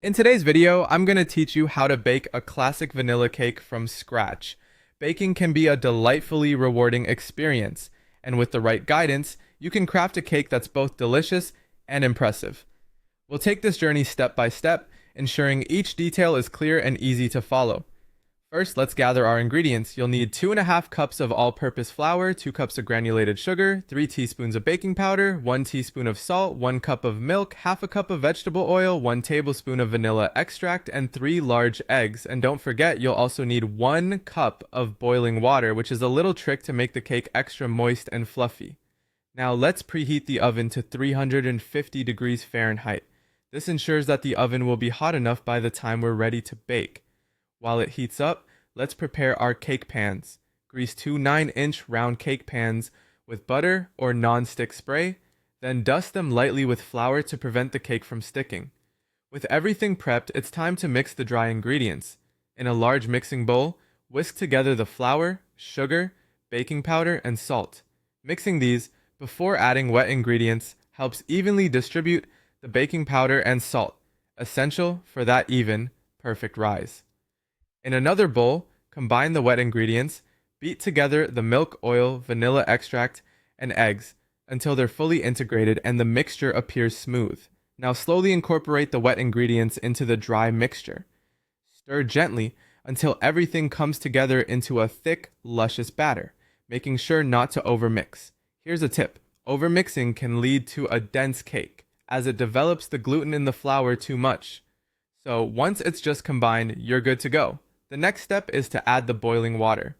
In today's video, I'm going to teach you how to bake a classic vanilla cake from scratch. Baking can be a delightfully rewarding experience, and with the right guidance, you can craft a cake that's both delicious and impressive. We'll take this journey step by step, ensuring each detail is clear and easy to follow. First, let's gather our ingredients. You'll need 2.5 cups of all-purpose flour, 2 cups of granulated sugar, 3 teaspoons of baking powder, 1 teaspoon of salt, 1 cup of milk, half a cup of vegetable oil, 1 tablespoon of vanilla extract, and 3 large eggs. And don't forget, you'll also need 1 cup of boiling water, which is a little trick to make the cake extra moist and fluffy. Now let's preheat the oven to 350 degrees Fahrenheit. This ensures that the oven will be hot enough by the time we're ready to bake. While it heats up, let's prepare our cake pans. Grease 2 9-inch round cake pans with butter or non-stick spray, then dust them lightly with flour to prevent the cake from sticking. With everything prepped, it's time to mix the dry ingredients. In a large mixing bowl, whisk together the flour, sugar, baking powder, and salt. Mixing these before adding wet ingredients helps evenly distribute the baking powder and salt, essential for that even, perfect rise. In another bowl, combine the wet ingredients, beat together the milk, oil, vanilla extract, and eggs until they're fully integrated and the mixture appears smooth. Now slowly incorporate the wet ingredients into the dry mixture. Stir gently until everything comes together into a thick, luscious batter, making sure not to overmix. Here's a tip. Overmixing can lead to a dense cake, as it develops the gluten in the flour too much. So once it's just combined, you're good to go. The next step is to add the boiling water.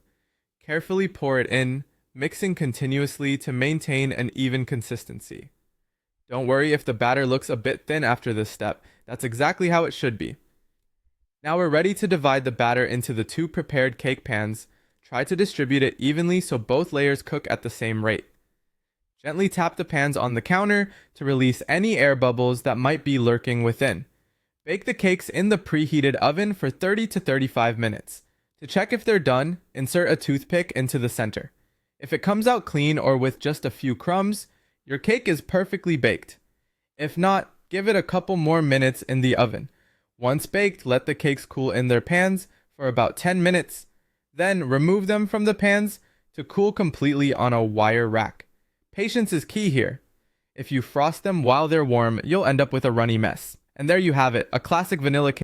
Carefully pour it in, mixing continuously to maintain an even consistency. Don't worry if the batter looks a bit thin after this step. That's exactly how it should be. Now we're ready to divide the batter into the 2 prepared cake pans. Try to distribute it evenly so both layers cook at the same rate. Gently tap the pans on the counter to release any air bubbles that might be lurking within. Bake the cakes in the preheated oven for 30 to 35 minutes. To check if they're done, insert a toothpick into the center. If it comes out clean or with just a few crumbs, your cake is perfectly baked. If not, give it a couple more minutes in the oven. Once baked, let the cakes cool in their pans for about 10 minutes. Then remove them from the pans to cool completely on a wire rack. Patience is key here. If you frost them while they're warm, you'll end up with a runny mess. And there you have it, a classic vanilla cake.